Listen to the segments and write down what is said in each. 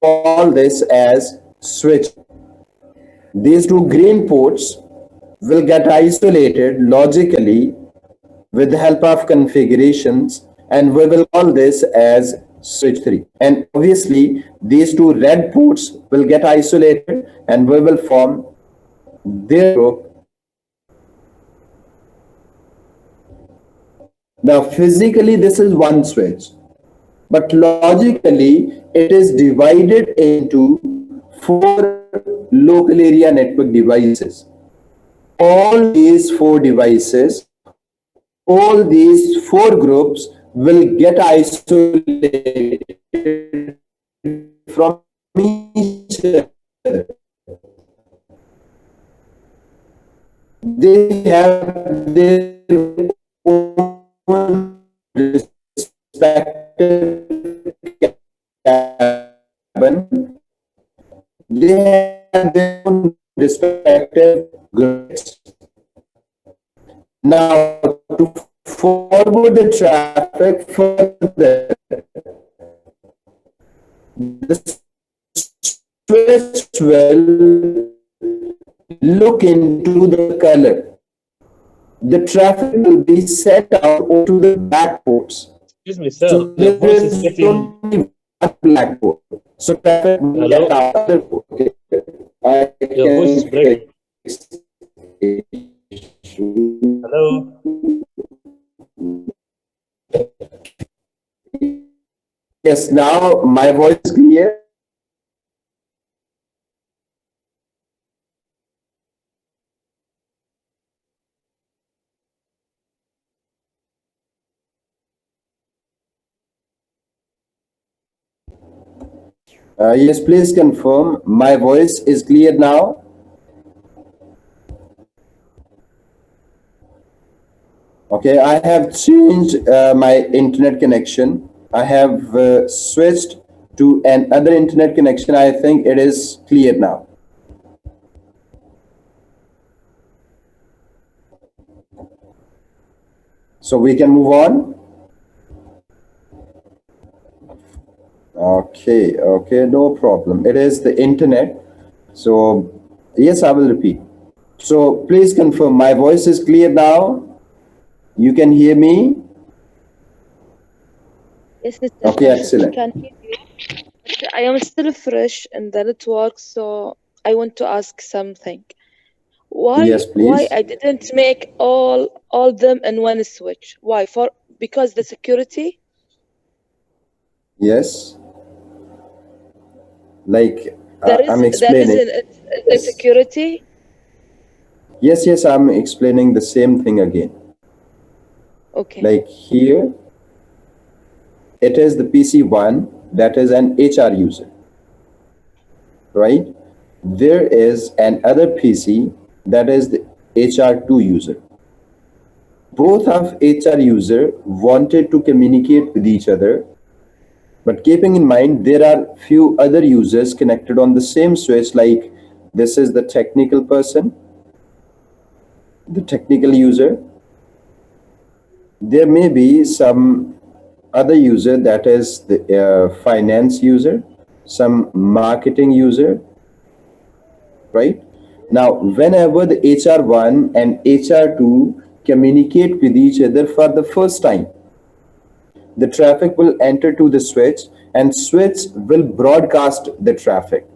call this as switch. These two green ports will get isolated logically with the help of configurations, and we will call this as switch 3. And obviously these two red ports will get isolated and we will form their group. Now physically this is one switch, but logically it is divided into four local area network devices. All these four devices, all these four groups will get isolated from each other. They have their own respective cabin. They have their own respective grids. Now, to forward the traffic further, the switch will look into the color. The traffic will be sent out to the black ports. Excuse me, sir. So Your voice is there is getting. only one black port. So traffic will Hello? get out other port. Okay. Your voice is breaking. Hello? Yes, now my voice is clear. Yes, please confirm. My voice is clear now. Okay, I have changed my internet connection. I have switched to another internet connection. I think it is clear now. So we can move on. Okay, no problem. It is the internet. So yes, I will repeat. So please confirm my voice is clear now. You can hear me? Yes, Mr. Okay, Rashid, excellent. I can hear you. But I am still fresh in the network, so I want to ask something. Why Yes, why please. I didn't make all them in one switch? Why? Because the security? Yes. Like There I'm is explaining. a security? Yes, I'm explaining the same thing again. Okay. Like here, it is the PC1 that is an HR user, right? There is another PC that is the HR2 user. Both of HR user wanted to communicate with each other, but keeping in mind there are few other users connected on the same switch, like this is the technical person, the technical user. There may be some other user that is the finance user, some marketing user, right? Now, whenever the HR1 and HR2 communicate with each other for the first time, the traffic will enter to the switch and switch will broadcast the traffic.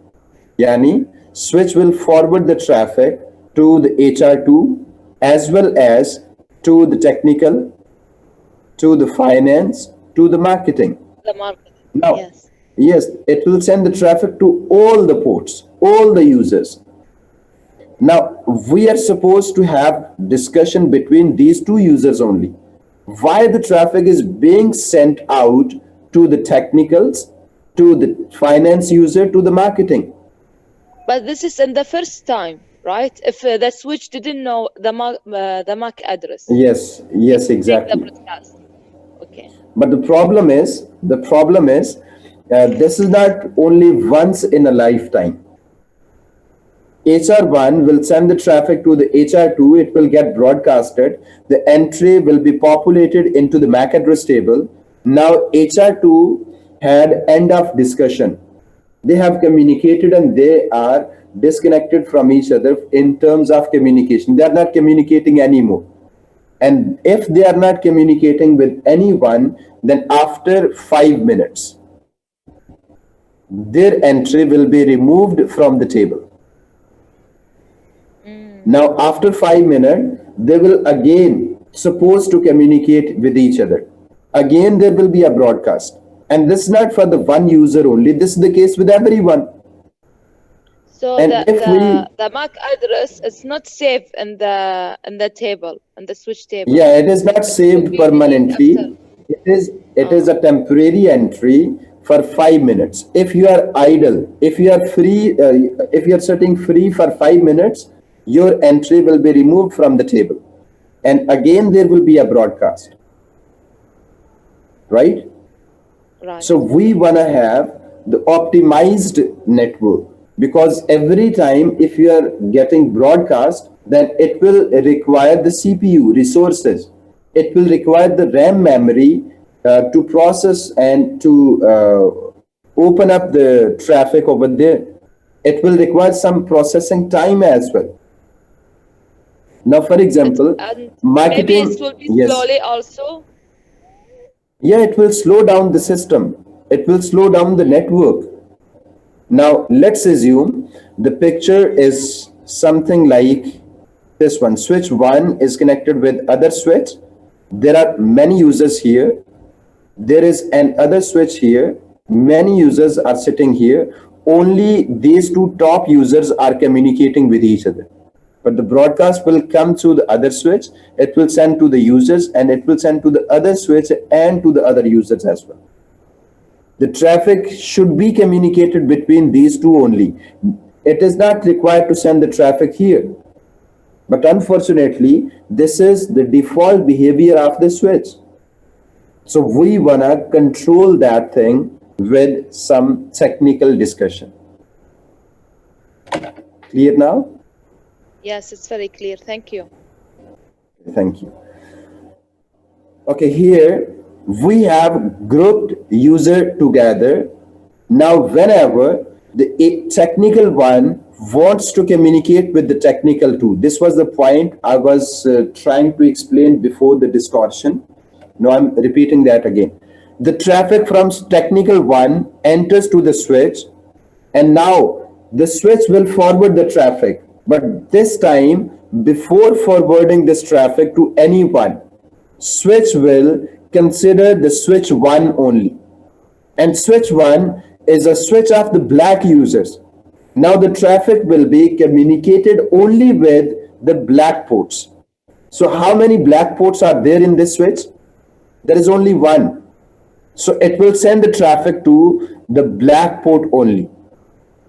Yani, switch will forward the traffic to the HR2 as well as to the technical, to the finance, to the marketing. The market. Now, Yes. yes, it will send the traffic to all the ports, all the users. Now, we are supposed to have discussion between these two users only. Why the traffic is being sent out to the technicals, to the finance user, to the marketing. But this is in the first time, right? If the switch didn't know the MAC address. Yes, Take the exactly. broadcast. Okay. But the problem is, this is not only once in a lifetime. HR1 will send the traffic to the HR2, it will get broadcasted, the entry will be populated into the MAC address table. Now HR2 had end of discussion. They have communicated and they are disconnected from each other in terms of communication. They are not communicating anymore. And if they are not communicating with anyone, then after 5 minutes, their entry will be removed from the table. Now, after 5 minutes, they will again supposed to communicate with each other. Again, there will be a broadcast. And this is not for the one user only. This is the case with everyone. So And if we, the MAC address is not saved in the table, in the switch table. yeah, it is not It will saved be released permanently. after. It is a temporary entry for 5 minutes. If you are idle, if you are free, if you are sitting free for 5 minutes, your entry will be removed from the table, and again there will be a broadcast, right? Right. So we want to have the optimized network, because every time if you are getting broadcast, then it will require the CPU resources. It will require the RAM memory to process and to open up the traffic over there. It will require some processing time as well. Now, for example, And maybe it marketing, will be yes. slowly also. Yeah, it will slow down the system. It will slow down the network. Now, let's assume the picture is something like this one. Switch 1 is connected with other switch. There are many users here. There is an other switch here. Many users are sitting here. Only these two top users are communicating with each other. But the broadcast will come through the other switch. It will send to the users, and it will send to the other switch and to the other users as well. The traffic should be communicated between these two only. It is not required to send the traffic here. But unfortunately, this is the default behavior of the switch. So we wanna control that thing with some technical discussion. Clear now? Yes, it's very clear. Thank you. Thank you. Okay, here we have grouped user together. Now, whenever the technical one wants to communicate with the technical two, this was the point I was trying to explain before the distortion. Now I'm repeating that again. The traffic from technical one enters to the switch, and now the switch will forward the traffic. But this time, before forwarding this traffic to anyone, switch will consider the switch 1 only. And switch 1 is a switch of the black users. Now the traffic will be communicated only with the black ports. So how many black ports are there in this switch? There is only one. So it will send the traffic to the black port only.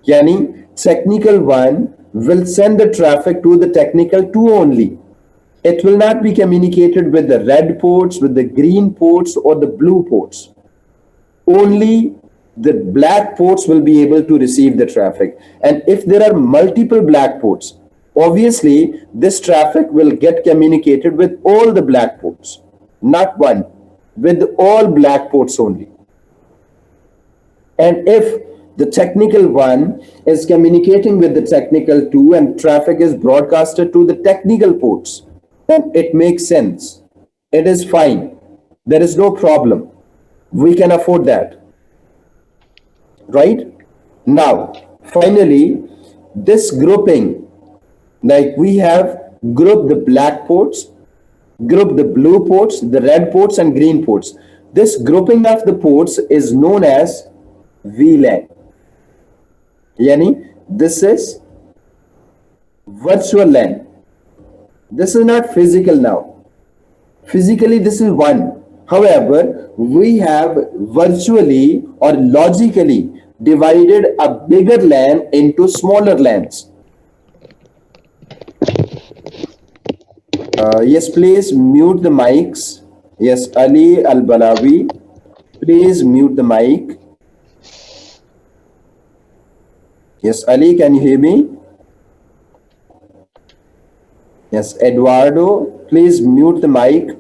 Yani technical 1 will send the traffic to the technical 2 only. It will not be communicated with the red ports, with the green ports, or the blue ports. Only the black ports will be able to receive the traffic. And if there are multiple black ports, obviously this traffic will get communicated with all the black ports, not one, with all black ports only. And if the technical 1 is communicating with the technical 2 and traffic is broadcasted to the technical ports, then it makes sense. It is fine. There is no problem. We can afford that. Right? Now, finally, this grouping, like we have grouped the black ports, grouped the blue ports, the red ports, and green ports. This grouping of the ports is known as VLAN. Yani, this is virtual LAN. This is not physical now. Physically, this is one. However, we have virtually or logically divided a bigger LAN into smaller LANs. Yes, please mute the mics. Yes, Ali Al Balawi, please mute the mic. Yes, Ali, can you hear me? Yes, Eduardo, please mute the mic.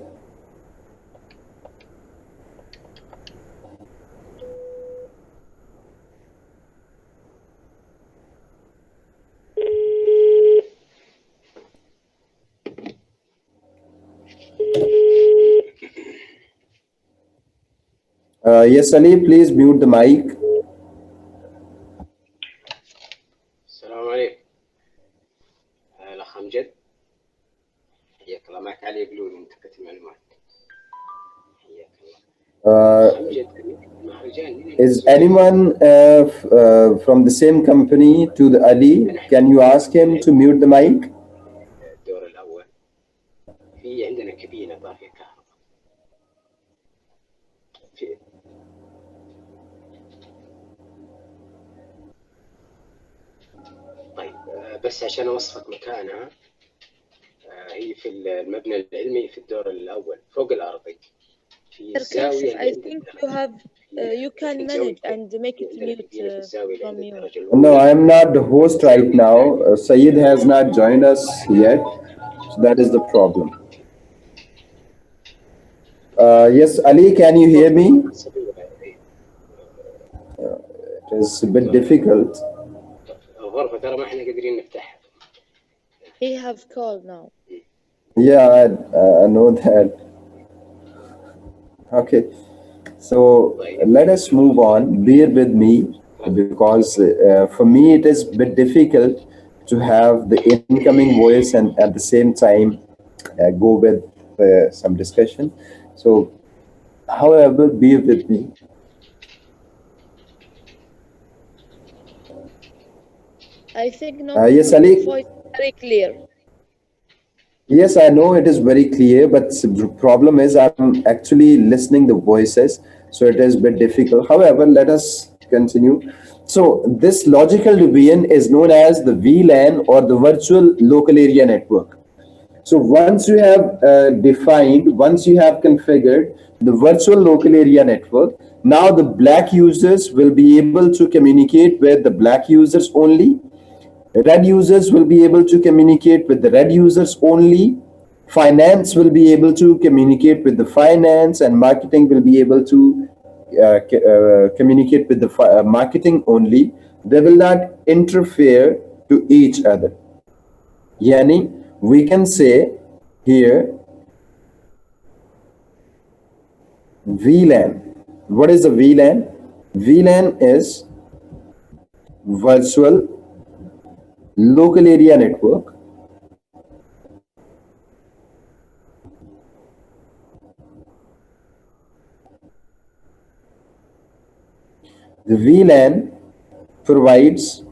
Yes, Ali, please mute the mic. السلام عليكم. الأخ أمجد، حياك الله. معك علي بلول من تقنية المعلومات. حياك الله. أخ أمجد، المهرجان من Is anyone from the same company to the Ali? Can you ask him to mute the mic? الدور الأول في عندنا كابينة طافية كهرباء. في طيب، بس عشان أوصفك مكانها، هي في المبنى العلمي في الدور الأول فوق الأرضي في Sir الزاوية Kashif, اللي I عند think الدرج. you can manage and make it عندنا mute كابينة في الزاوية اللي عند from you. الدرجة No, الأولى. I am not the host right الزاوية now. الثانية Sayed has not joined us yet. So that is the problem. Yes, Ali, can you hear me? It is a bit difficult. الغرفة ترى ما احنا قادرين نفتحها. He have called now. Yeah, I know that. Okay, so let us move on. Bear with me because for me it is a bit difficult to have the incoming voice and at the same time go with some discussion. So, however, bear with me. I think no, Yes, your Ali. voice is very clear. Yes, I know it is very clear, but the problem is I'm actually listening the voices, so it is a bit difficult. However, let us continue. So this logical division is known as the VLAN or the virtual local area network. So once you have once you have configured the virtual local area network, now the black users will be able to communicate with the black users only. Red users will be able to communicate with the red users only. Finance will be able to communicate with the finance, and marketing will be able to communicate with the marketing only. They will not interfere to each other. Yani, we can say here VLAN. What is the VLAN? VLAN is virtual local area network. The VLAN provides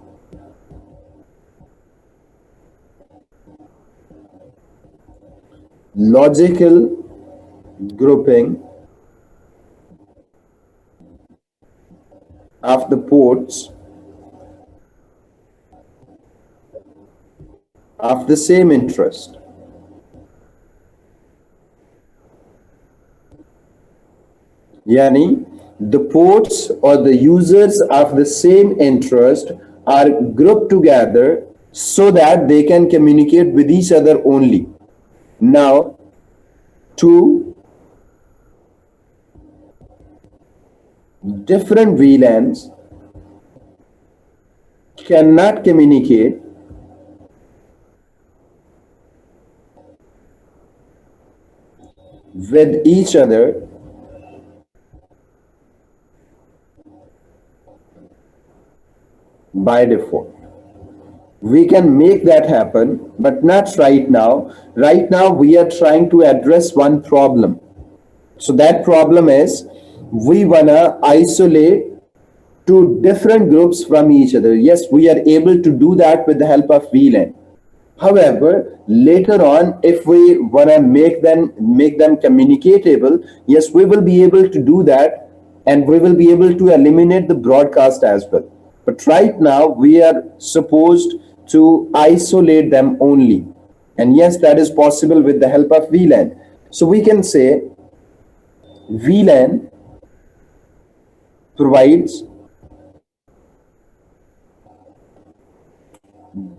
logical grouping of the ports of the same interest. Yani, the ports or the users of the same interest are grouped together so that they can communicate with each other only. Now, two different VLANs cannot communicate with each other by default. We can make that happen, but not right now. Right now, we are trying to address one problem. So that problem is we wanna isolate two different groups from each other. Yes, we are able to do that with the help of VLAN. However, later on, if we wanna make them communicatable, yes, we will be able to do that, and we will be able to eliminate the broadcast as well. But right now, we are supposed to isolate them only. And yes, that is possible with the help of VLAN. So we can say VLAN provides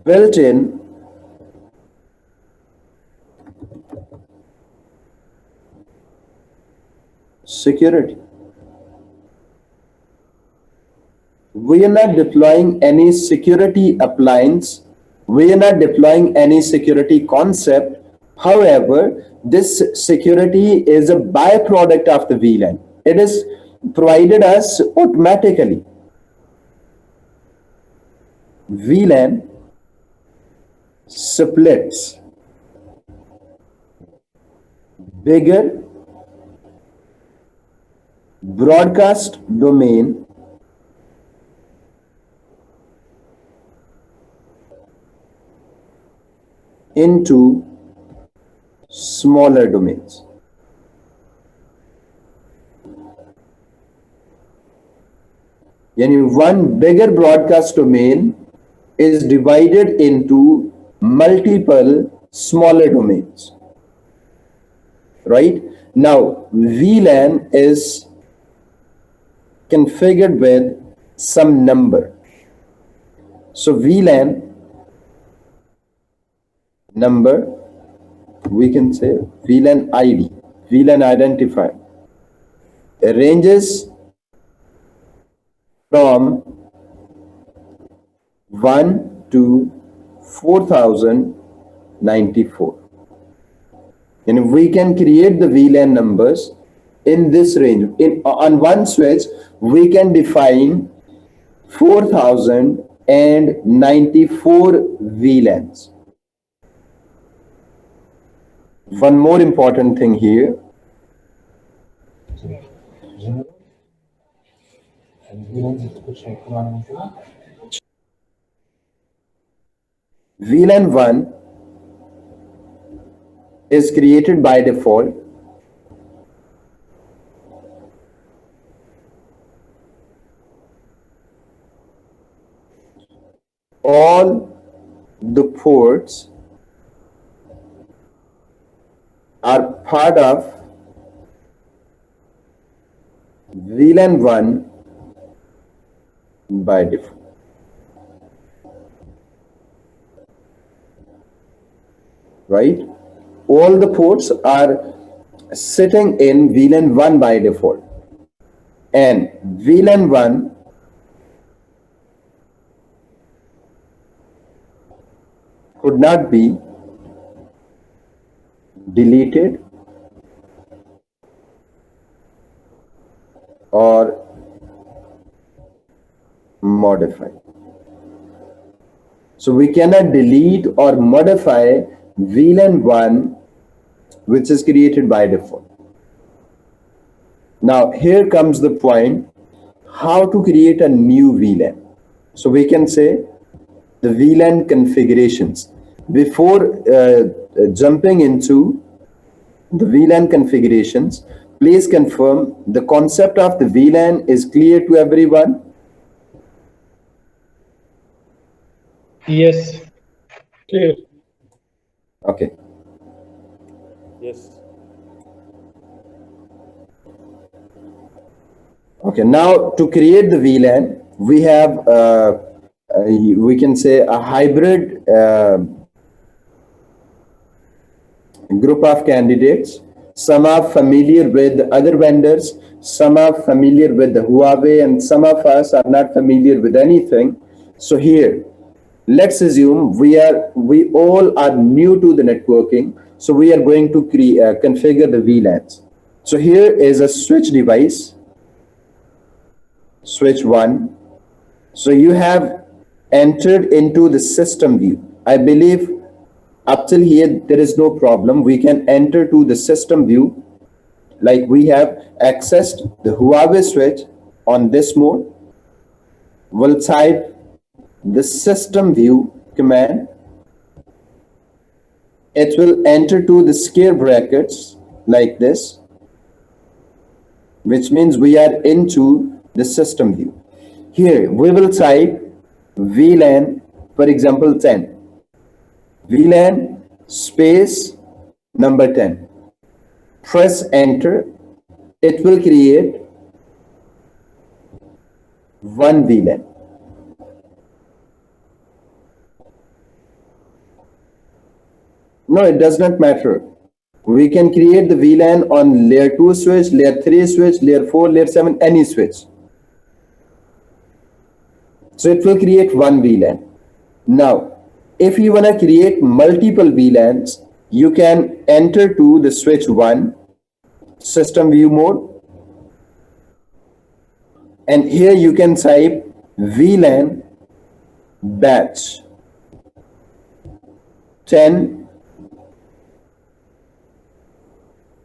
built-in security. We are not deploying any security appliance. We are not deploying any security concept. However, this security is a byproduct of the VLAN. It is provided us automatically. VLAN splits bigger broadcast domain into smaller domains. Yani one bigger broadcast domain is divided into multiple smaller domains. Right? Now, VLAN is configured with some number. So VLAN number, we can say VLAN ID, VLAN identifier, ranges from 1 to 4094. And we can create the VLAN numbers in this range. On one switch, we can define 4094 VLANs. One more important thing here. VLAN 1 is created by default. All the ports are part of VLAN 1 by default. Right? All the ports are sitting in VLAN 1 by default. And VLAN 1 could not be deleted or modified. So we cannot delete or modify VLAN 1 which is created by default. Now here comes the point, how to create a new VLAN. So we can say the VLAN configurations. Before jumping into the VLAN configurations, please confirm the concept of the VLAN is clear to everyone. Yes. Clear. Okay. Yes. Okay, now to create the VLAN, we have, we can say, a hybrid group of candidates. Some are familiar with other vendors, some are familiar with the Huawei, and some of us are not familiar with anything. So here, let's assume we all are new to the networking. So we are going to configure the VLANs. So here is a switch device, switch 1. So you have entered into the system view. I believe up till here there is no problem. We can enter to the system view, like we have accessed the Huawei switch on this mode. We'll type the system view command. It will enter to the square brackets like this, which means we are into the system view. Here we will type VLAN, for example 10. VLAN space number 10. Press enter. It will create one VLAN. No, it does not matter. We can create the VLAN on layer 2 switch, layer 3 switch, layer 4, layer 7, any switch. So it will create one VLAN. Now, if you want to create multiple VLANs, you can enter to the switch 1, system view mode. And here you can type VLAN batch 10,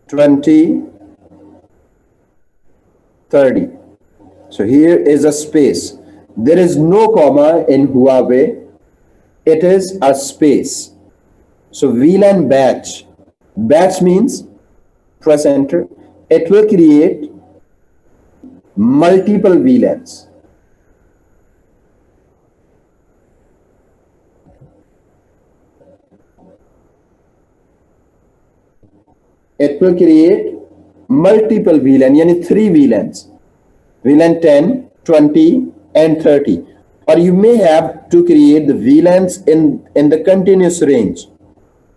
20, 30. So here is a space. There is no comma in Huawei. It is a space. So VLAN batch. Batch means, press enter. It will create multiple VLANs. It will create multiple VLAN, yani 3 VLANs. VLAN 10, 20, and 30. Or you may have to create the VLANs in the continuous range.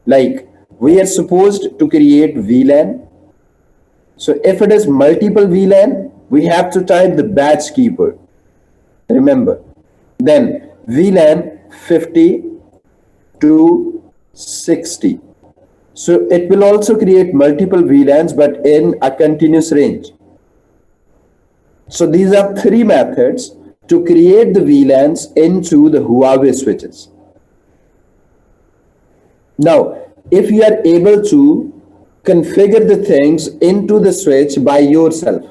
Like we are supposed to create VLAN. So if it is multiple VLAN, we have to type the batch keyword. Remember. Then VLAN 50 to 60. So it will also create multiple VLANs but in a continuous range. So these are 3 methods to create the VLANs into the Huawei switches. Now, if you are able to configure the things into the switch by yourself,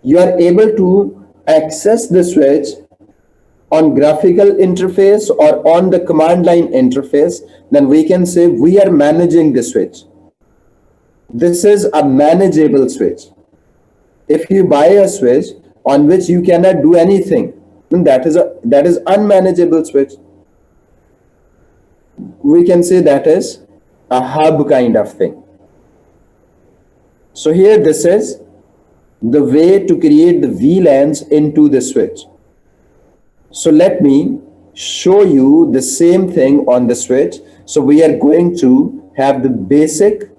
you are able to access the switch on graphical interface or on the command line interface, then we can say we are managing the switch. This is a manageable switch. If you buy a switch on which you cannot do anything, then that is unmanageable switch. We can say that is a hub kind of thing. So here this is the way to create the VLANs into the switch. So let me show you the same thing on the switch. So we are going to have the basic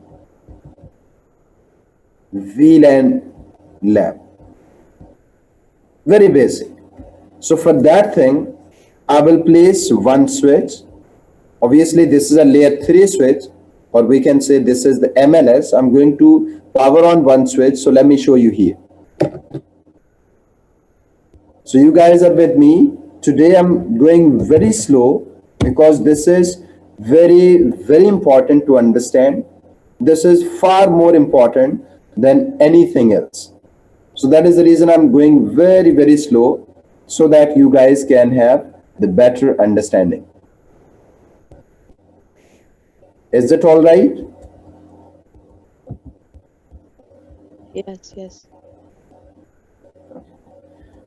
VLAN lab. Very basic. So for that thing, I will place one switch. Obviously, this is a layer 3 switch, or we can say this is the MLS. I'm going to power on one switch. So let me show you here. So you guys are with me. Today I'm going very slow because this is very, very important to understand. This is far more important than anything else. So that is the reason I'm going very, very slow so that you guys can have the better understanding. Is it all right? Yes, yes.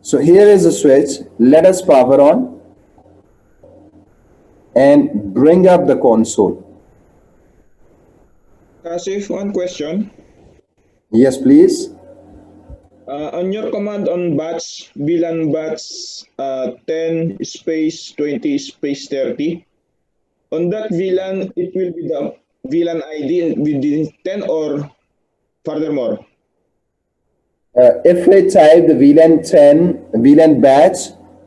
So here is a switch. Let us power on and bring up the console. Kasif, one question. Yes, please. On your command on batch, VLAN batch 10 space 20 space 30, on that VLAN, it will be the VLAN ID within 10 or furthermore? If we type the VLAN 10, VLAN batch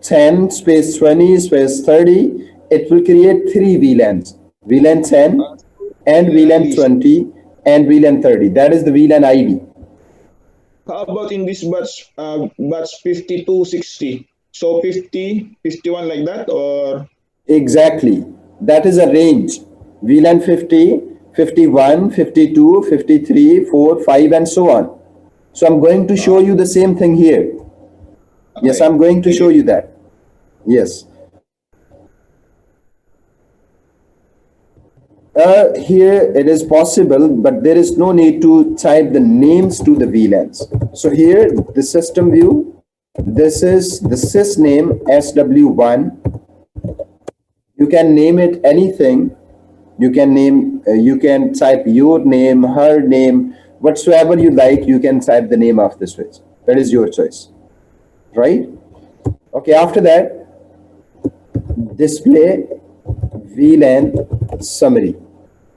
10 space 20 space 30, it will create 3 VLANs. VLAN 10 and VLAN 20 and VLAN 30. That is the VLAN ID. How about in this batch, batch 5260? So 50, 51 like that, or? Exactly. That is a range. VLAN 50, 51, 52, 53, 4, 5, and so on. So I'm going to show you the same thing here. Okay. Yes, I'm going to show you that. Yes. Here it is possible, but there is no need to type the names to the VLANs. So here, the system view, this is the sysname SW1. You can name it anything. You can name, you can type your name, her name, whatsoever you like, you can type the name of the switch. That is your choice, right? Okay, after that, display VLAN summary.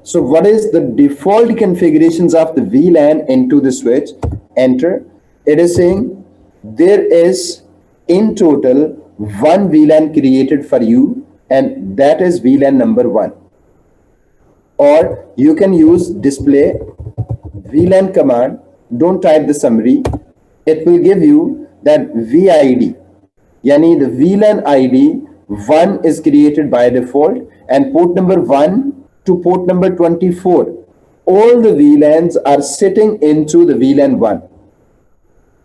So what is the default configurations of the VLAN into the switch? Enter. It is saying there is in total one VLAN created for you, and that is VLAN number 1. Or you can use display VLAN command. Don't type the summary. It will give you that VID, yani the VLAN ID 1 is created by default, and port number 1 to port number 24, all the VLANs are sitting into the VLAN 1.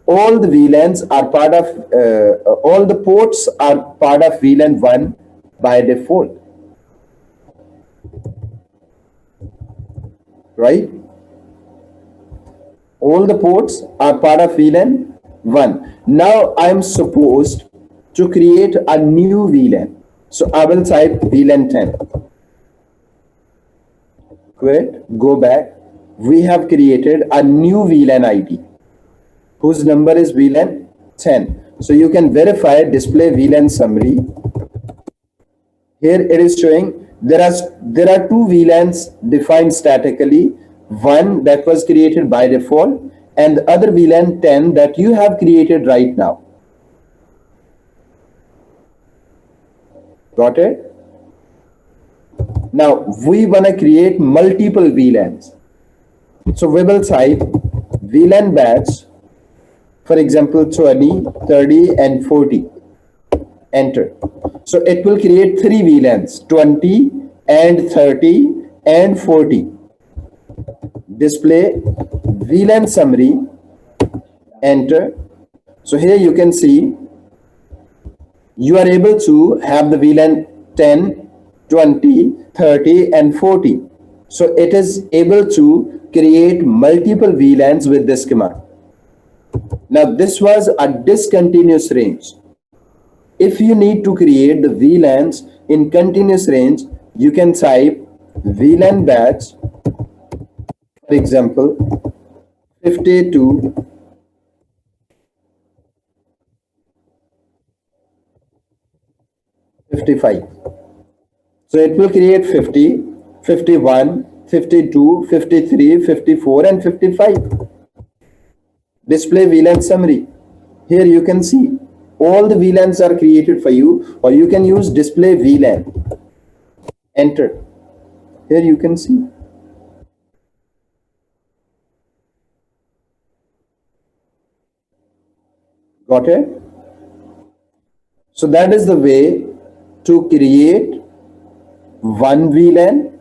All the VLANs are part of, all the ports are part of VLAN 1 by default, right? All the ports are part of VLAN 1. Now I'm supposed to create a new VLAN. So I will type VLAN 10. Quit, go back. We have created a new VLAN ID whose number is VLAN 10. So you can verify display VLAN summary. Here it is showing there are two VLANs defined statically, one that was created by default and the other VLAN 10 that you have created right now. Got it? Now we want to create multiple VLANs. So we will type VLAN batch, for example 20, 30 and 40. Enter. So it will create three VLANs, 20 and 30 and 40. Display VLAN summary. Enter. So here you can see you are able to have the VLAN 10, 20, 30 and 40. So it is able to create multiple VLANs with this command. Now this was a discontinuous range. If you need to create the VLANs in continuous range, you can type VLAN batch, for example, 50 to 55. So it will create 50, 51, 52, 53, 54 and 55. Display VLAN summary. Here you can see all the VLANs are created for you, or you can use display VLAN. Enter. Here you can see. Got it? So that is the way to create one VLAN,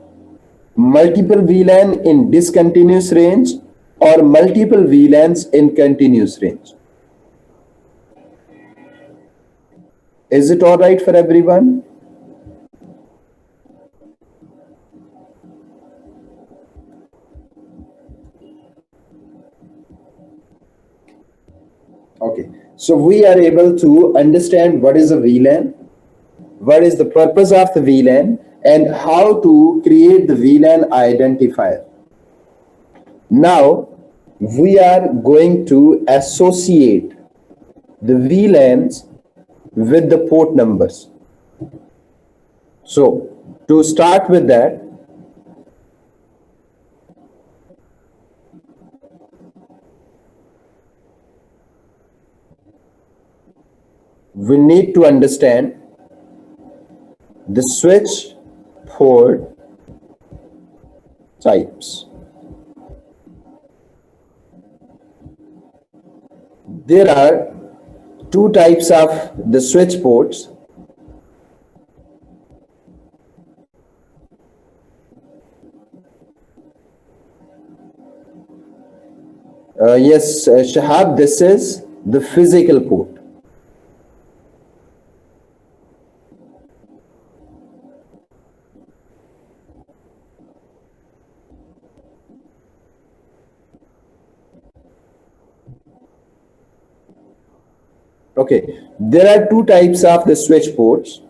multiple VLAN in discontinuous range, or multiple VLANs in continuous range. Is it all right for everyone? Okay, so we are able to understand what is a VLAN, what is the purpose of the VLAN, and how to create the VLAN identifier. Now we are going to associate the VLANs with the port numbers. So to start with that, we need to understand the switch port types. There are two types of the switch ports. Yes, Shahab, this is the physical port. Okay, there are two types of the switch ports.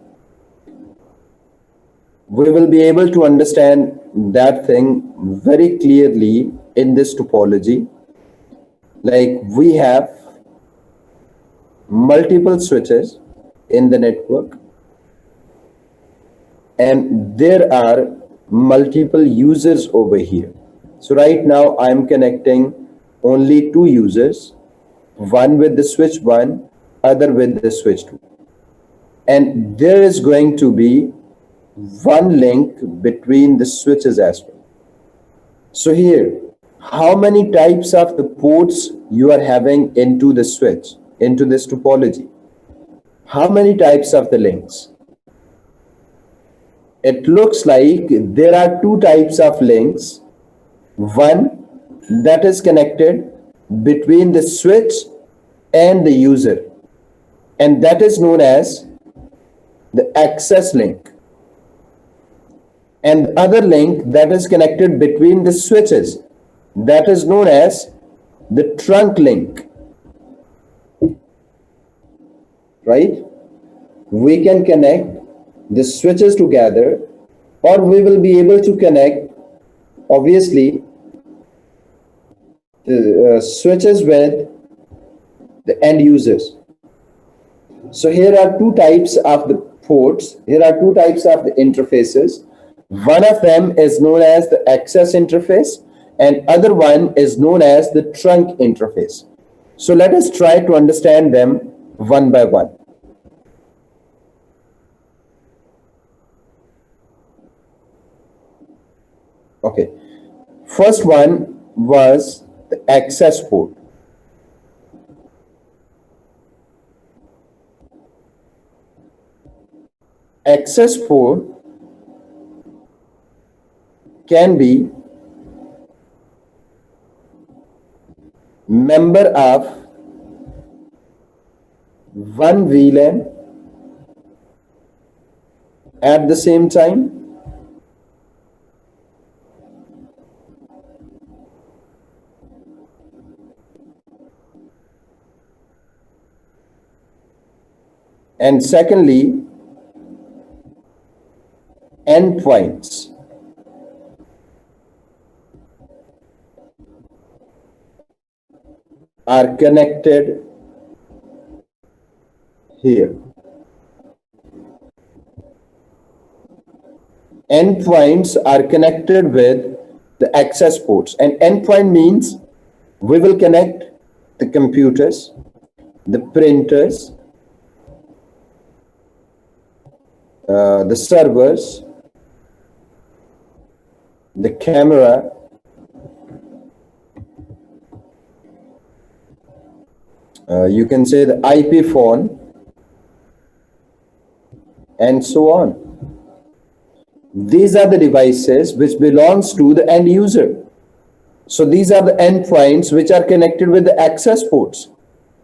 We will be able to understand that thing very clearly in this topology. Like we have multiple switches in the network, and there are multiple users over here. So right now I'm connecting only two users, one with the switch 1, other with the switch 2, and there is going to be one link between the switches as well. So here, how many types of the ports you are having into the switch, into this topology. How many types of the links? It looks like there are two types of links. One that is connected between the switch and the user, and that is known as the access link. And the other link that is connected between the switches, that is known as the trunk link. Right? We can connect the switches together, or we will be able to connect, obviously, the switches with the end users. So here are two types of the ports. Here are two types of the interfaces. One of them is known as the access interface, and other one is known as the trunk interface. So let us try to understand them one by one. Okay, first one was the access port. Access port can be member of one VLAN at the same time, and secondly, endpoints are connected here. Endpoints are connected with the access ports, and endpoint means we will connect the computers, the printers, the servers, the camera, you can say the IP phone, and so on. These are the devices which belongs to the end user. So these are the endpoints which are connected with the access ports.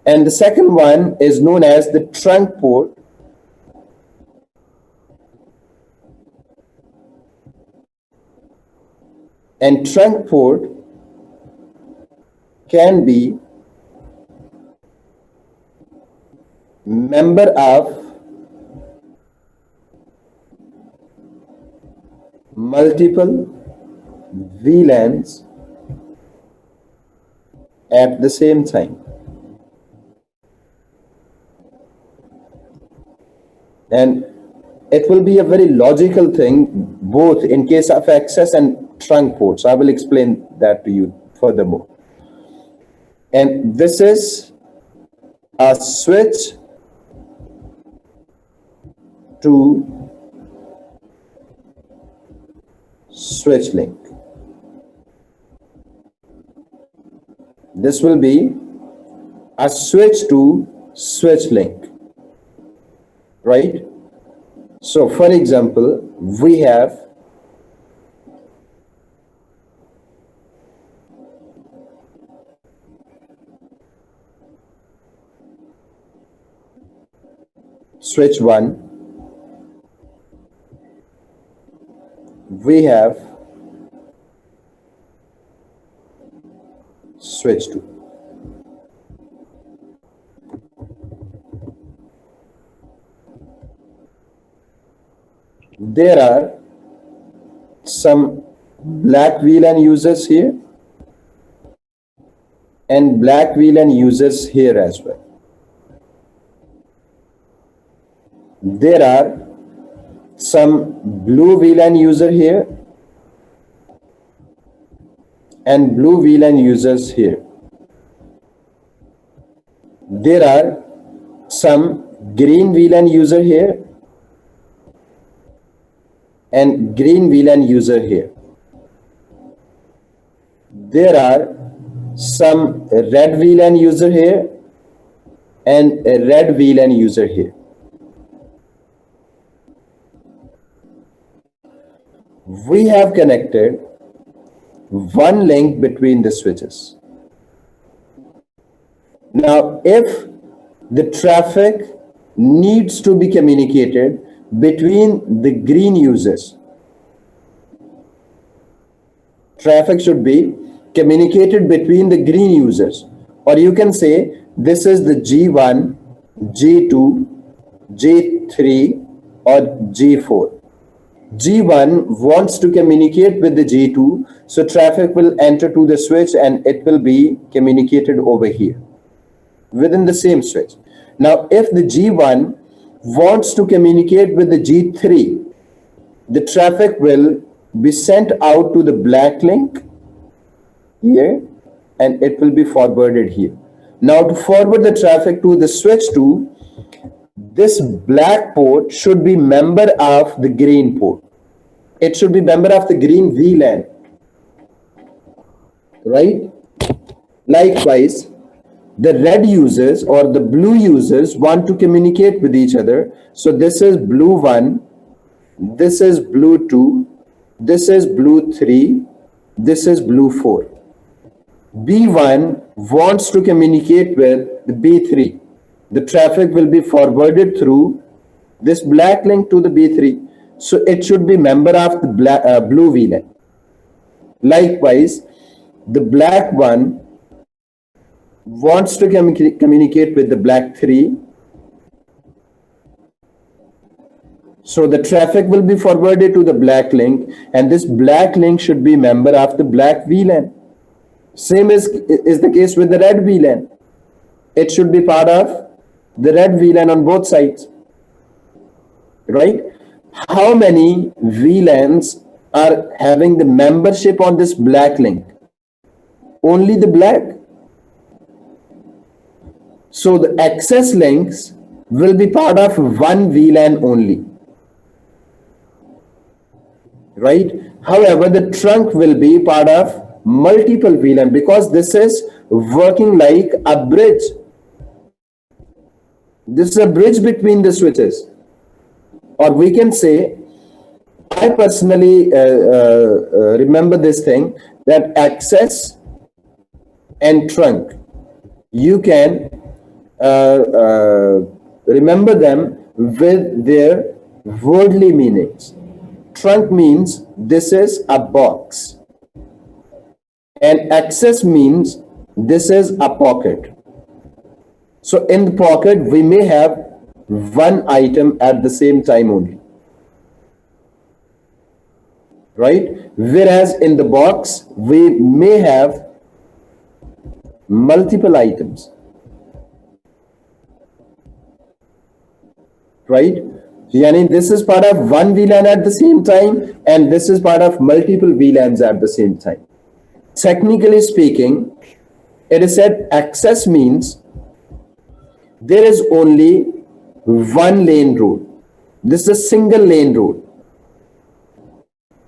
And the second one is known as the trunk port. And trunk port can be member of multiple VLANs at the same time. And it will be a very logical thing both in case of access and trunk ports. I will explain that to you furthermore. And this is a switch to switch link. This will be a switch to switch link, right? So for example, we have switch 1, we have switch 2. There are some black VLAN users here and black VLAN users here as well. There are some blue VLAN user here and blue VLAN users here. There are some green VLAN user here and green VLAN user here. There are some red VLAN user here and a red VLAN user here. We have connected one link between the switches. Now, if the traffic needs to be communicated between the green users, traffic should be communicated between the green users, or you can say this is the G1, G2, G3, or G4. G1 wants to communicate with the G2, so traffic will enter to the switch and it will be communicated over here within the same switch. Now, if the G1 wants to communicate with the G3, the traffic will be sent out to the black link here and it will be forwarded here. Now, to forward the traffic to the switch 2, this black port should be member of the green port. It should be member of the green VLAN, right? Likewise, the red users or the blue users want to communicate with each other. So this is blue 1, this is blue 2, this is blue 3, this is blue 4. B1 wants to communicate with the B3. The traffic will be forwarded through this black link to the B3. So it should be member of the blue VLAN. Likewise, the black one wants to communicate with the black 3. So the traffic will be forwarded to the black link, and this black link should be member of the black VLAN. Same is the case with the red VLAN. It should be part of the red VLAN on both sides, right? How many VLANs are having the membership on this black link? Only the black. So the access links will be part of one VLAN only, right? However, the trunk will be part of multiple VLAN because this is working like a bridge. This is a bridge between the switches. Or we can say, I personally remember this thing, that access and trunk, you can remember them with their wordly meanings. Trunk means this is a box, and access means this is a pocket. So in the pocket, we may have one item at the same time only, right? Whereas in the box, we may have multiple items, right? Yani this is part of one VLAN at the same time, and this is part of multiple VLANs at the same time. Technically speaking, it is said access means there is only one lane road. This is a single lane road.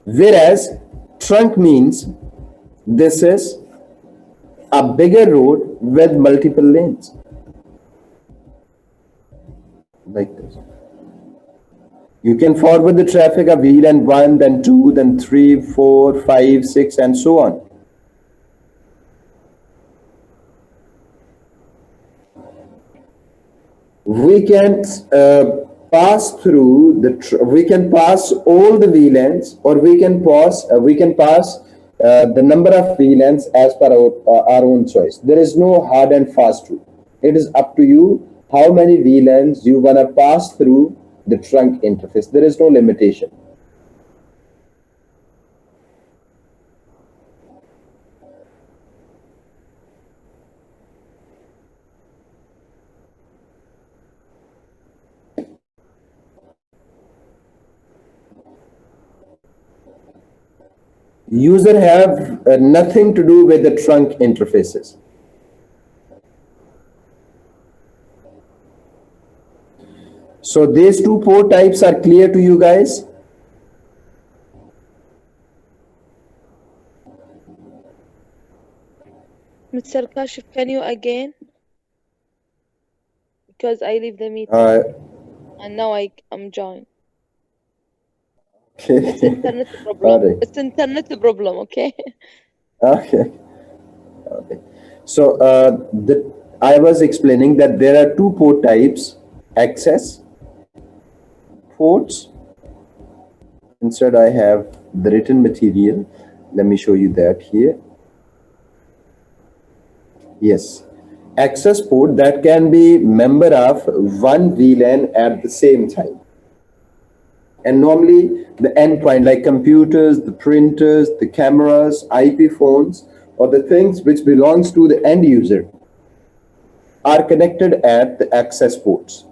Whereas trunk means this is a bigger road with multiple lanes. Like this. You can forward the traffic of VLAN 1, then 2, then 3, 4, 5, 6, and so on. We can pass through we can pass all the VLANs, or we can pass the number of VLANs as per our own choice. There is no hard and fast rule. It is up to you how many VLANs you want to pass through the trunk interface. There is no limitation. User have nothing to do with the trunk interfaces. So these two port types are clear to you guys? Mr. Kashif, can you again? because I leave the meeting Uh, and now I'm joined. okay. It's internet All problem. right. It's internet problem, okay? Okay. Okay. So I was explaining that there are two port types: access ports. Instead, I have the written material. Let me show you that here. Yes. Access port that can be member of one VLAN at the same time. And normally the endpoint like computers, the printers, the cameras, IP phones, or the things which belongs to the end user are connected at the access ports.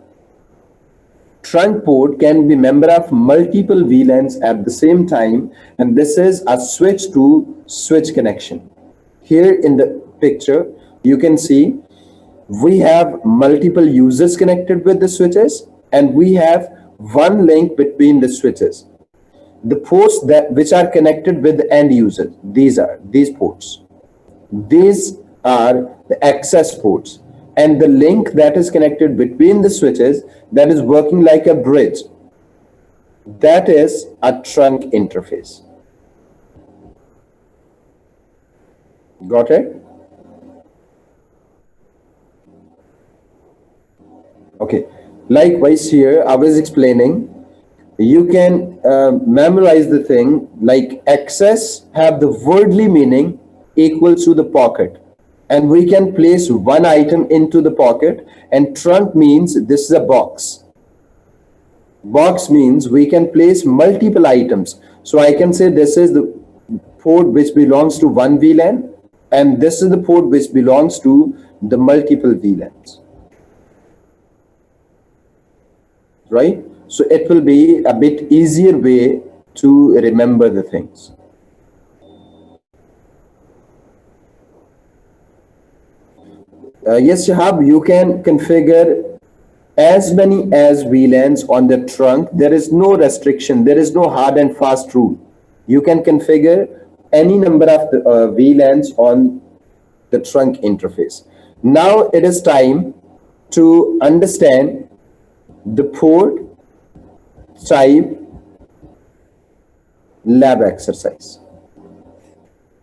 Trunk port can be member of multiple VLANs at the same time, and this is a switch to switch connection. Here in the picture, you can see we have multiple users connected with the switches, and we have one link between the switches. The ports that which are connected with the end user, these are these ports. These are the access ports, and the link that is connected between the switches, that is working like a bridge, that is a trunk interface. Got it? Okay. Likewise, here I was explaining, you can memorize the thing like access have the wordly meaning equal to the pocket, and we can place one item into the pocket, and trunk means this is a box. Box means we can place multiple items. So I can say this is the port which belongs to one VLAN, and this is the port which belongs to the multiple VLANs. Right? So it will be a bit easier way to remember the things. Yes, Shahab, you can configure as many as VLANs on the trunk. There is no restriction. There is no hard and fast rule. You can configure any number of the, VLANs on the trunk interface. Now it is time to understand the port type lab exercise.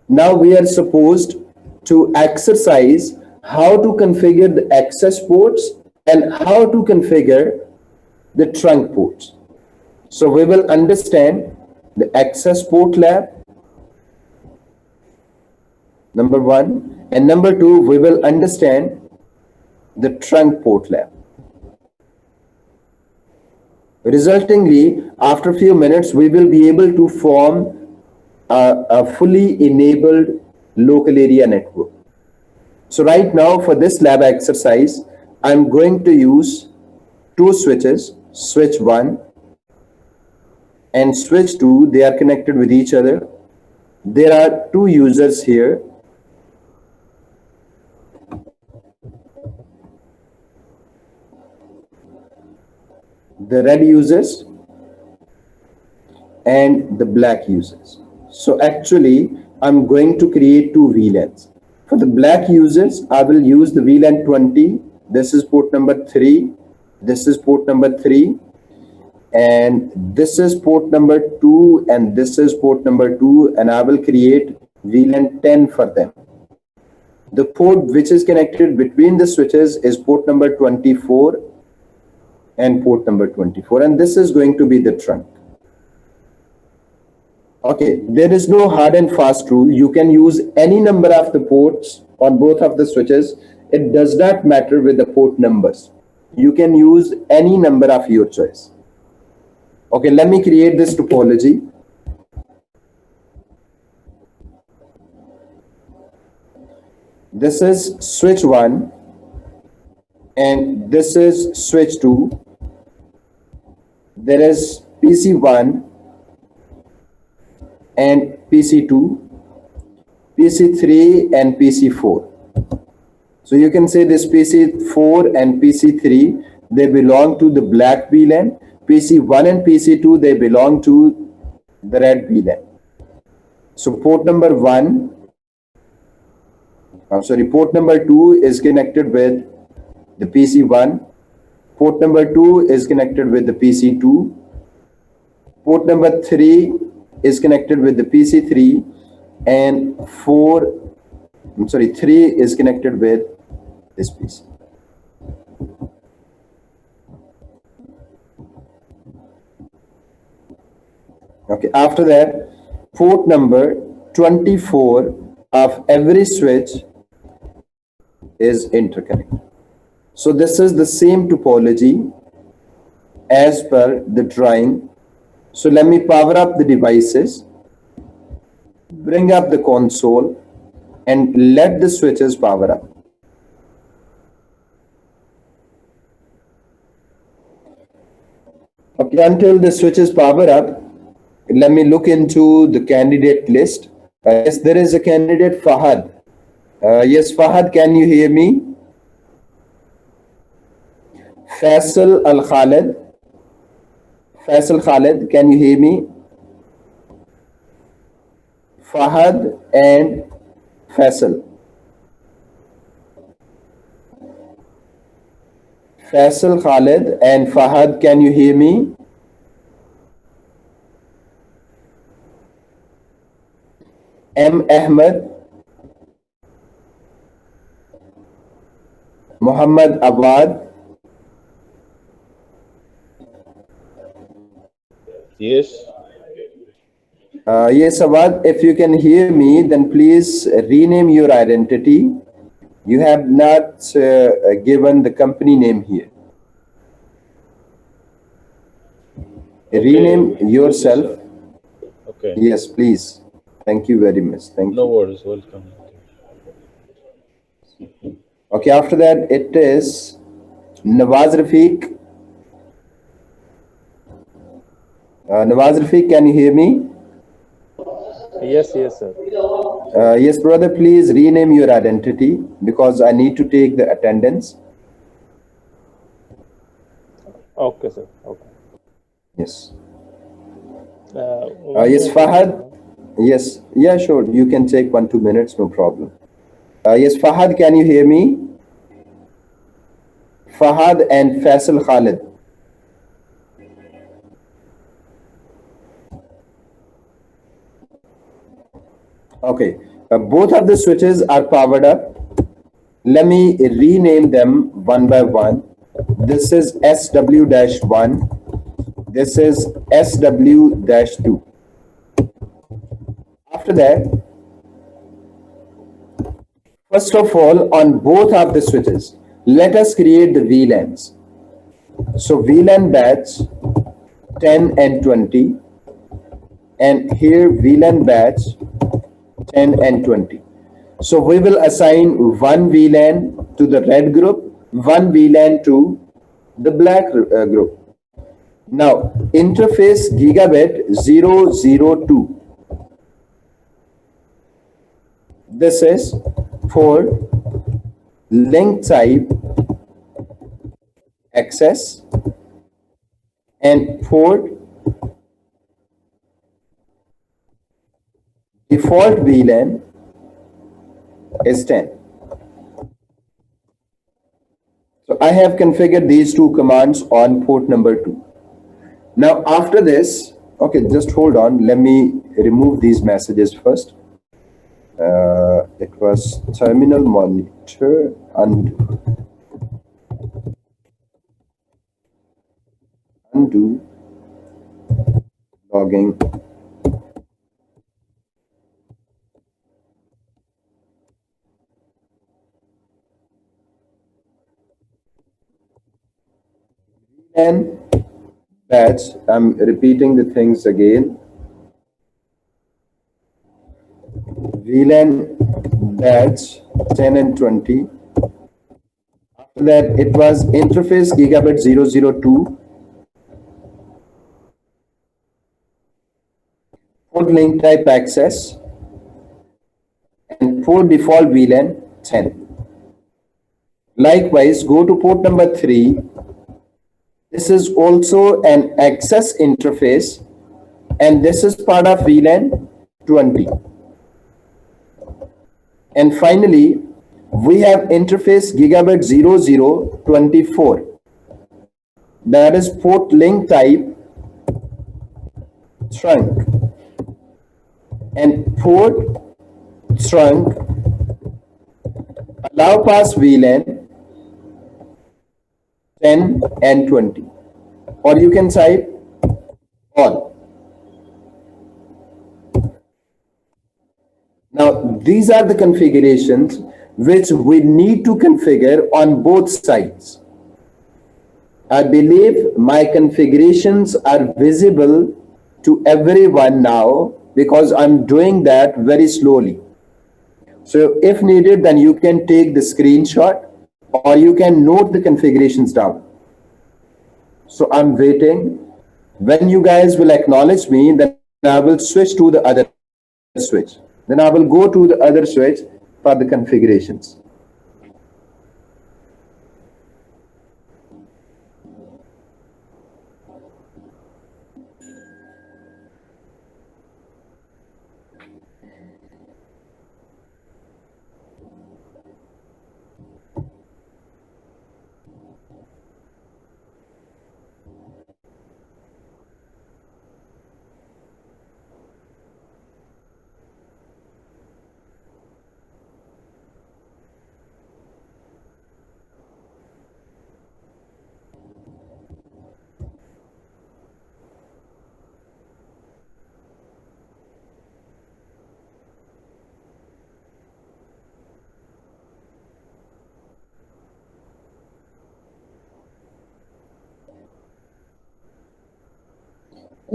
Now we are supposed to exercise how to configure the access ports and how to configure the trunk ports. So we will understand the access port lab, number one, and number two, we will understand the trunk port lab. Resultingly, after a few minutes, we will be able to form a fully enabled local area network. So right now for this lab exercise, I'm going to use two switches, switch 1 and switch 2. They are connected with each other. There are two users here. The red users and the black users. So actually, I'm going to create two VLANs. For the black users, I will use the VLAN 20. This is port number 3. This is port number 3. And this is port number 2. And this is port number 2. And I will create VLAN 10 for them. The port which is connected between the switches is port number 24 and port number 24. And this is going to be the trunk. Okay, there is no hard and fast rule. You can use any number of the ports on both of the switches. It does not matter with the port numbers. You can use any number of your choice. Okay, let me create this topology. This is switch 1 and this is switch 2. There is PC1 and PC2, PC3 and PC4. So you can say this PC4 and PC3, they belong to the black VLAN. PC1 and PC2, they belong to the red VLAN. So port number 2 is connected with the PC1 Port number 2 is connected with the PC2. Port number 3 is connected with the PC3, and 3 is connected with this PC. Okay, after that, port number 24 of every switch is interconnected. So this is the same topology as per the drawing. So let me power up the devices, bring up the console, and let the switches power up. Okay, until the switches power up, let me look into the candidate list. Yes, there is a candidate, Fahad. Yes, Fahad, can you hear me? Faisal Al Khalid. Faisal Khalid, can you hear me? Fahad and Faisal. Faisal Khalid and Fahad, can you hear me? M. Ahmed, Muhammad Awad. Yes. Yes, Awad, if you can hear me, then please rename your identity. You have not given the company name here. Rename yourself. Okay. Yes, please. Thank you very much. Thank No you. worries. Welcome. Okay, after that, it is Nawaz Rafiq. Nawaz Rafiq, can you hear me? Yes, yes, sir. Yes, brother, please rename your identity because I need to take the attendance. Okay, sir. Okay. Yes. One Yes, minute, Fahad. Yes. Yeah, sure. You can take 1-2 minutes, no problem. Yes, Fahad, can you hear me? Fahad and Faisal Khalid. Okay. Both of the switches are powered up. Let me rename them one by one. This is SW-1. This is SW-2. After that, first of all, on both of the switches, let us create the VLANs. So VLAN batch 10 and 20, and here VLAN batch 10 and 20. So we will assign one VLAN to the red group, one VLAN to the black group. Now, interface gigabit 002. This is for link type access, and port default VLAN is 10. So I have configured these two commands on port number 2. Now after this, okay, just hold on. Let me remove these messages first. It was terminal monitor undo logging. And batch, I'm repeating the things again. VLAN batch 10 and 20. After that, it was interface gigabit 002. Port link type access, and port default VLAN 10. Likewise, go to port number 3. This is also an access interface, and this is part of VLAN 20. And finally, we have interface gigabit 0024. that is port link type trunk, and port trunk allow pass VLAN 10 and 20, or you can type all. Now, these are the configurations which we need to configure on both sides. I believe my configurations are visible to everyone now because I'm doing that very slowly. So if needed, then you can take the screenshot or you can note the configurations down. So I'm waiting. When you guys will acknowledge me, then I will switch to the other switch. Then I will go to the other switch for the configurations.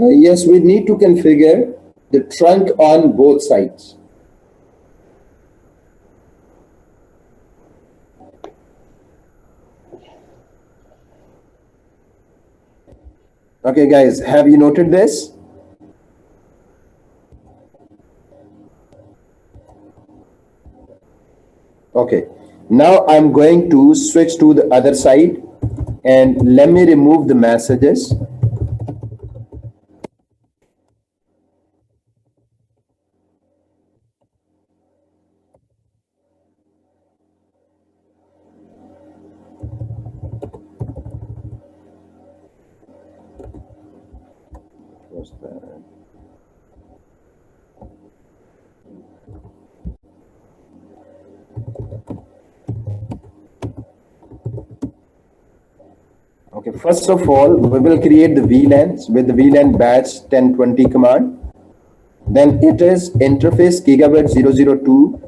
Yes, we need to configure the trunk on both sides. Okay, guys, have you noted this? Okay, now I'm going to switch to the other side and let me remove the messages. What's that? Okay, first of all, we will create the VLANs with the VLAN batch 1020 command. Then it is interface gigabit 002.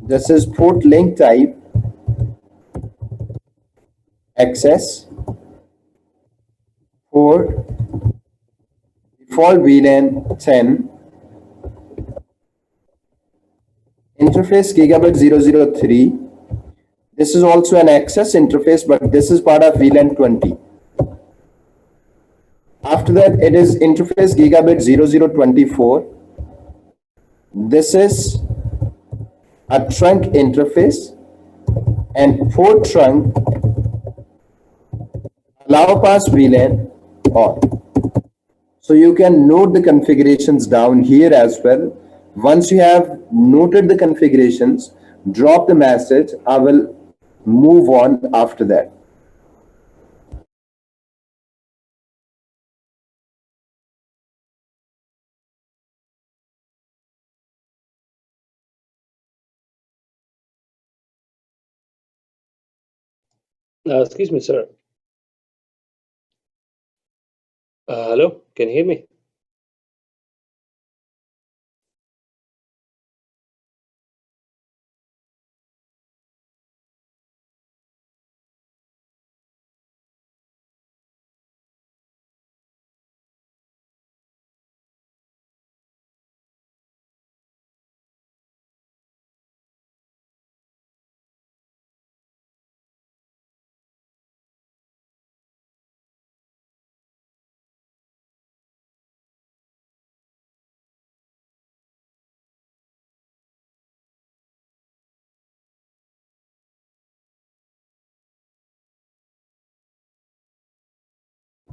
This is port link type access for default VLAN 10. Interface gigabit 003. This is also an access interface, but this is part of VLAN 20. After that, it is interface gigabit 0024. This is a trunk interface, and port trunk allow pass VLAN on. So you can note the configurations down here as well. Once you have noted the configurations, drop the message. I will move on after that. Excuse me, sir. Hello, can you hear me?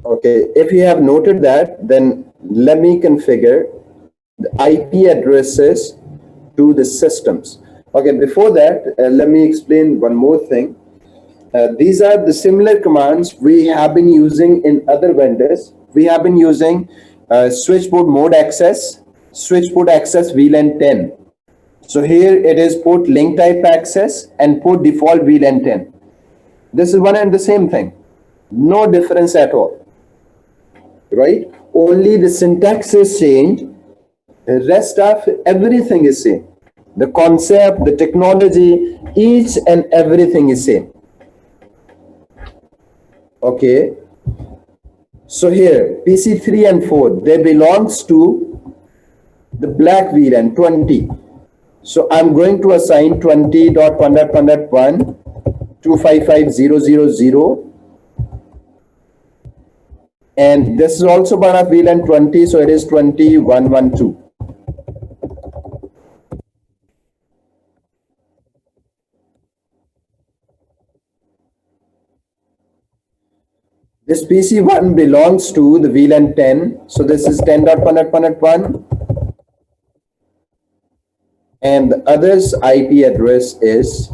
Okay, if you have noted that, then let me configure the IP addresses to the systems. Okay, before that, let me explain one more thing. These are the similar commands we have been using in other vendors. We have been using switchboard mode access, switchboard access VLAN 10. So here it is port link type access and port default VLAN 10. This is one and the same thing. No difference at all, right? Only the syntax is changed. The rest of everything is same. The concept, the technology, each and everything is same. Okay. So here, PC3 and 4, they belongs to the black VLAN 20. So I'm going to assign 20.1.1.1 255.0.0.0, and this is also part of VLAN 20, so it is 21.1.2. This PC1 belongs to the VLAN 10, so this is 10.1.1.1, and the other's IP address is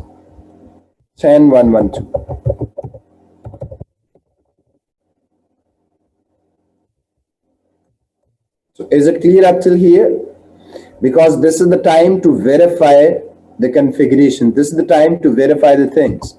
10.1.1.2. So is it clear up till here? Because this is the time to verify the configuration. This is the time to verify the things.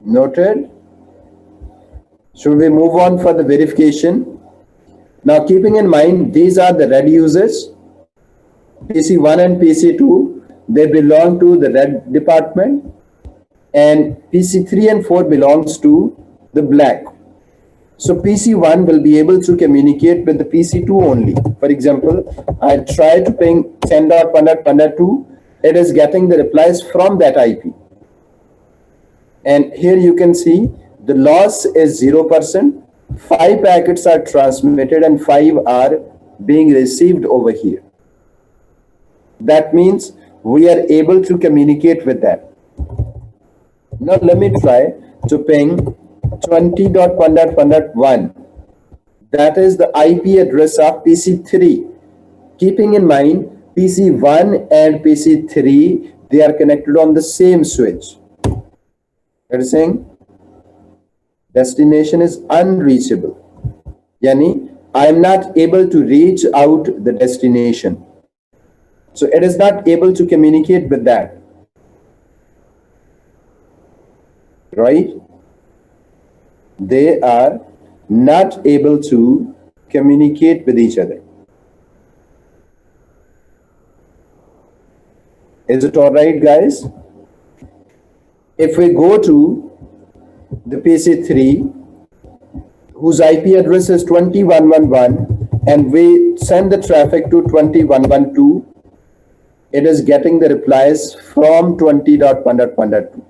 Noted. Should we move on for the verification? Now, keeping in mind, these are the red users, PC1 and PC2, they belong to the red department, and PC3 and 4 belongs to the black. So PC1 will be able to communicate with the PC2 only. For example, I try to ping 10.1.1.2, it is getting the replies from that IP. And here you can see the loss is 0%. 5 packets are transmitted and 5 are being received over here. That means we are able to communicate with that. Now let me try to ping 20.1.1.1. That is the IP address of PC3. Keeping in mind, PC1 and PC3, they are connected on the same switch. That is saying destination is unreachable. Yani, I am not able to reach out the destination. So it is not able to communicate with that. Right? They are not able to communicate with each other. Is it all right, guys? If we go to the PC3, whose IP address is 21.1.1, and we send the traffic to 21.1.2, it is getting the replies from 20.1.1.2.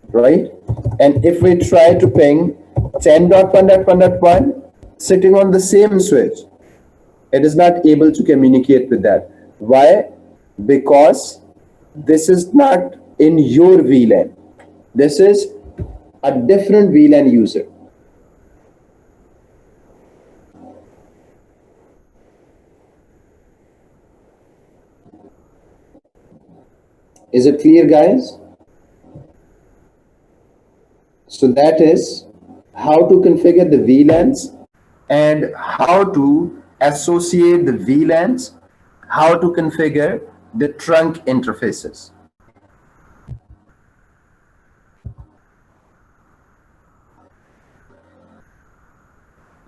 Right? And if we try to ping 10.1.1.1 sitting on the same switch, it is not able to communicate with that. Why? Because this is not in your VLAN. This is a different VLAN user. Is it clear, guys? So that is how to configure the VLANs and how to associate the VLANs, how to configure the trunk interfaces.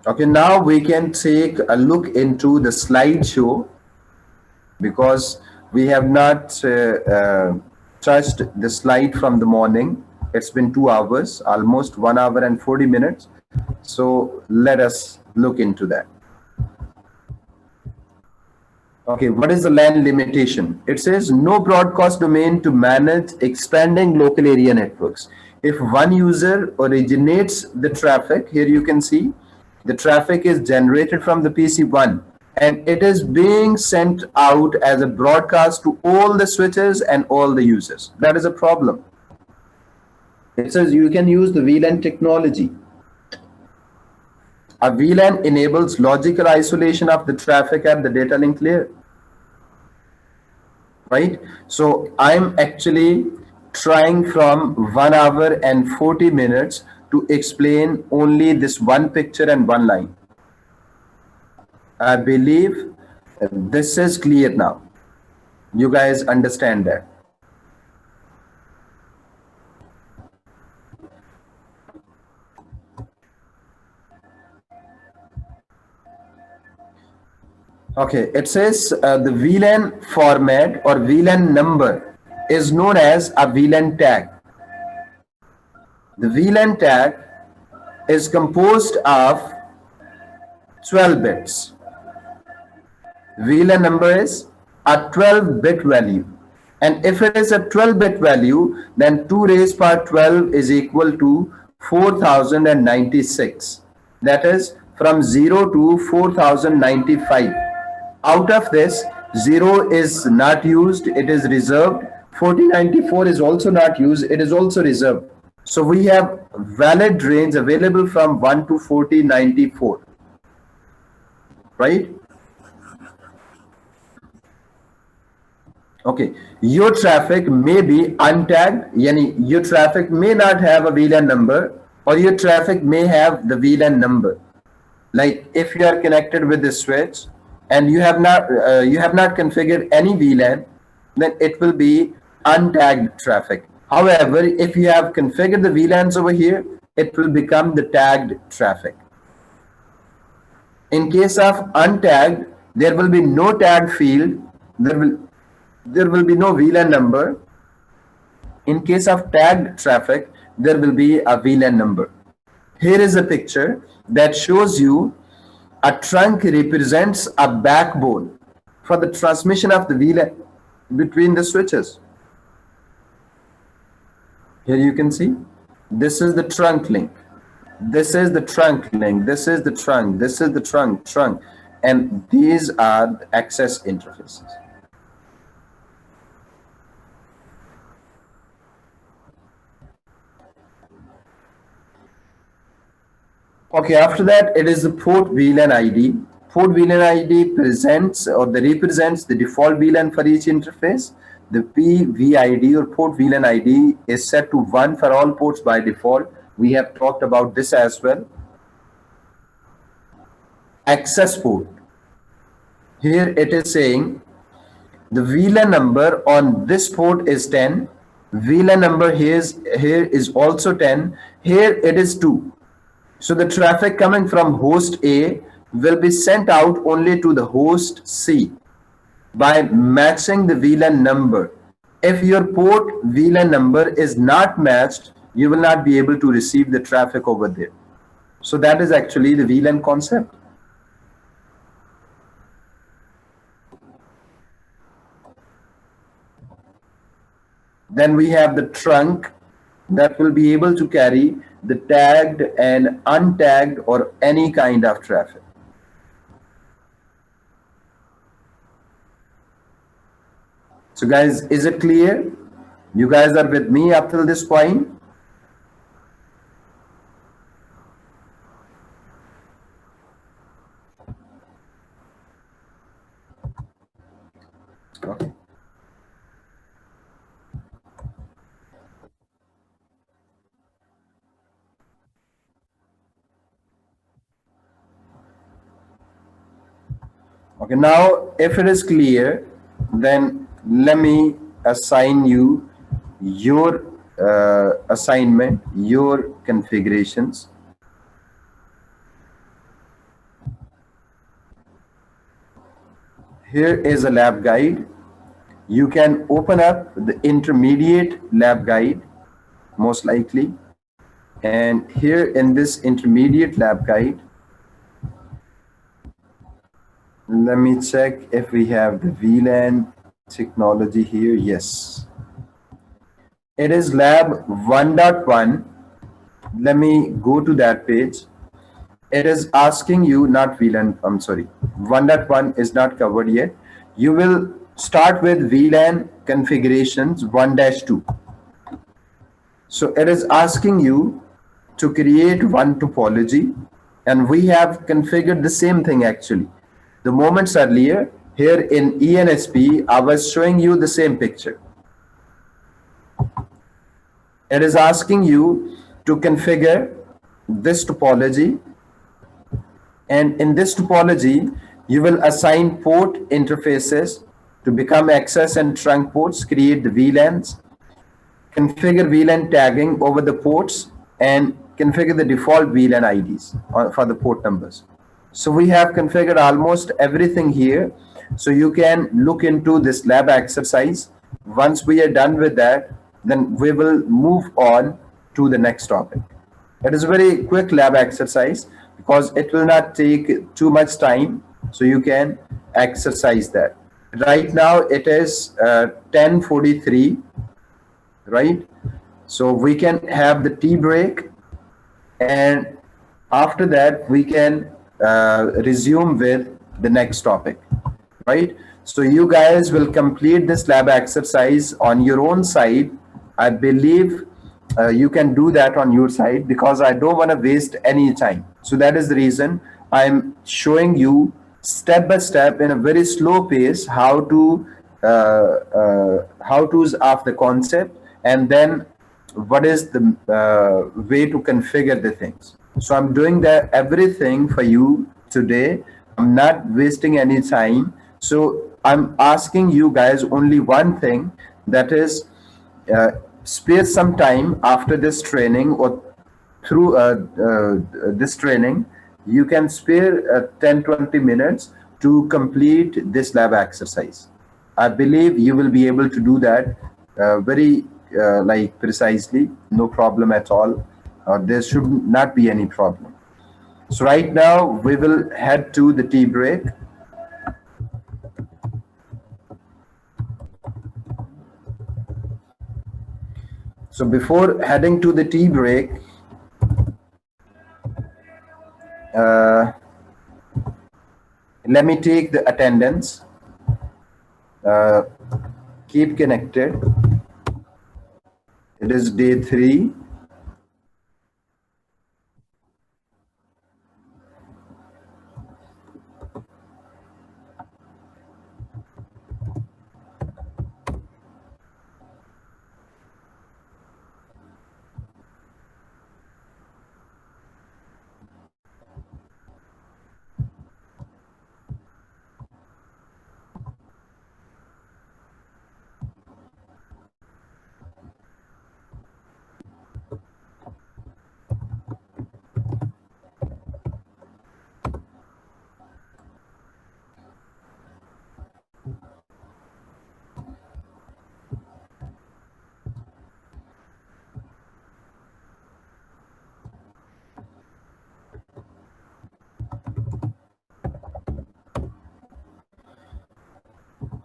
Okay, now we can take a look into the slideshow because we have not touched the slide from the morning. It's been 2 hours, almost 1 hour and 40 minutes. So let us look into that. Okay, what is the LAN limitation? It says no broadcast domain to manage expanding local area networks. If one user originates the traffic, here you can see the traffic is generated from the PC1 and it is being sent out as a broadcast to all the switches and all the users. That is a problem. It says you can use the VLAN technology. A VLAN enables logical isolation of the traffic at the data link layer. Right? So I'm actually trying from 1 hour and 40 minutes to explain only this one picture and one line. I believe this is clear now. You guys understand that. Okay, it says the VLAN format or VLAN number is known as a VLAN tag. The VLAN tag is composed of 12 bits. VLAN number is a 12-bit value. And if it is a 12-bit value, then 2 raised power 12 is equal to 4096. That is from 0 to 4095. Out of this, 0 is not used, it is reserved. 4094 is also not used, it is also reserved. So we have valid range available from 1 to 4094. Right? Okay, your traffic may be untagged, yani your traffic may not have a VLAN number, or your traffic may have the VLAN number. Like if you are connected with the switch and you have not configured any VLAN, then it will be untagged traffic. However, if you have configured the VLANs over here, it will become the tagged traffic. In case of untagged, there will be no tag field, there will be no VLAN number. In case of tagged traffic, there will be a VLAN number. Here is a picture that shows you a trunk represents a backbone for the transmission of the VLAN between the switches. Here you can see, this is the trunk link. This is the trunk link. This is the trunk. This is the trunk. And these are the access interfaces. Okay, after that, it is the port VLAN ID. Port VLAN ID presents or represents the default VLAN for each interface. The PVID or port VLAN ID is set to 1 for all ports by default. We have talked about this as well. Access port. Here it is saying the VLAN number on this port is 10. VLAN number here is also 10. Here it is 2. So the traffic coming from host A will be sent out only to the host C by matching the VLAN number. If your port VLAN number is not matched, you will not be able to receive the traffic over there. So that is actually the VLAN concept. Then we have the trunk that will be able to carry the tagged and untagged or any kind of traffic. So guys, is it clear? You guys are with me up till this point? Okay. Okay, now if it is clear, then let me assign you your assignment, your configurations. Here is a lab guide. You can open up the intermediate lab guide, most likely. And here in this intermediate lab guide, Let me check if we have the VLAN technology here. Yes. It is lab 1.1. Let me go to that page. It is asking you, not VLAN, I'm sorry, 1.1 is not covered yet. You will start with VLAN configurations 1-2. So it is asking you to create one topology, and we have configured the same thing actually. The moments earlier, here in ENSP, I was showing you the same picture. It is asking you to configure this topology, and in this topology, you will assign port interfaces to become access and trunk ports, create the VLANs, configure VLAN tagging over the ports, and configure the default VLAN IDs for the port numbers. So we have configured almost everything here. So you can look into this lab exercise. Once we are done with that, then we will move on to the next topic. It is a very quick lab exercise because it will not take too much time. So you can exercise that. Right now it is 10:43, right? So we can have the tea break, and after that we can resume with the next topic, right? So you guys will complete this lab exercise on your own side. I believe you can do that on your side because I don't want to waste any time. So that is the reason I'm showing you step by step in a very slow pace how to's of the concept, and then what is the way to configure the things. So I'm doing that everything for you today. I'm not wasting any time. So I'm asking you guys only one thing, that is uh, spare some time after this training, or through this training, you can spare 10-20 minutes to complete this lab exercise. I believe you will be able to do that very like precisely, no problem at all. There should not be any problem. So right now we will head to the tea break. So before heading to the tea break, uh, let me take the attendance. Uh, Keep connected. It is day 3.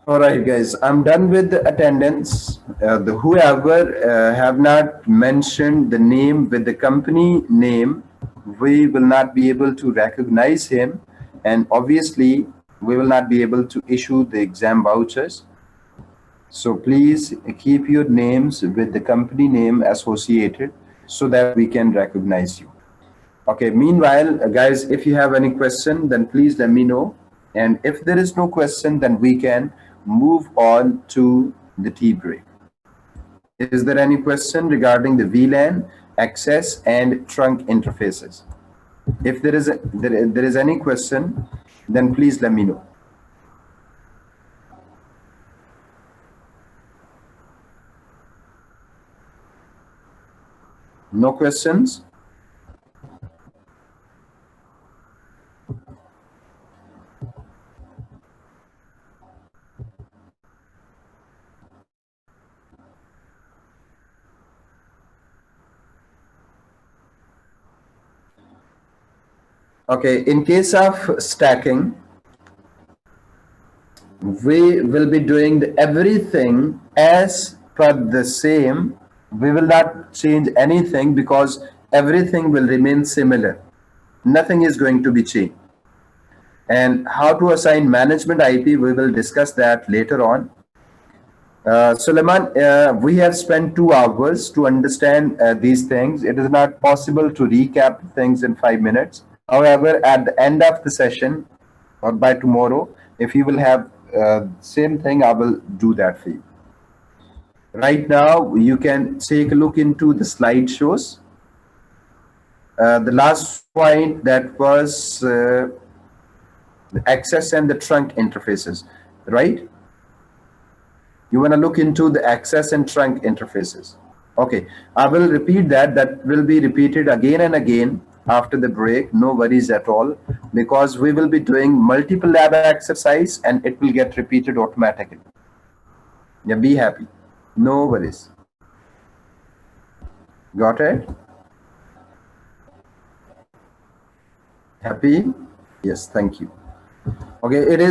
All right, guys, I'm done with the attendance. The whoever have not mentioned the name with the company name, we will not be able to recognize him, and obviously we will not be able to issue the exam vouchers. So please keep your names with the company name associated so that we can recognize you. Okay, meanwhile, guys, if you have any question, then please let me know. And if there is no question, then we can move on to the tea break. Is there any question regarding the VLAN, access, and trunk interfaces? If there is any question, then please let me know. No questions? Okay, in case of stacking, we will be doing everything as per the same. We will not change anything because everything will remain similar. Nothing is going to be changed. And how to assign management IP, we will discuss that later on. Suleiman, we have spent 2 hours to understand these things. It is not possible to recap things in 5 minutes. However, at the end of the session or by tomorrow, if you will have same thing, I will do that for you. Right now, you can take a look into the slideshows. The last point that was the access and the trunk interfaces, right? You want to look into the access and trunk interfaces. Okay, I will repeat that. That will be repeated again and again after the break. No worries at all, because we will be doing multiple lab exercise and it will get repeated automatically. Yeah, be happy. No worries. Got it? Happy? Yes, thank you. Okay, it is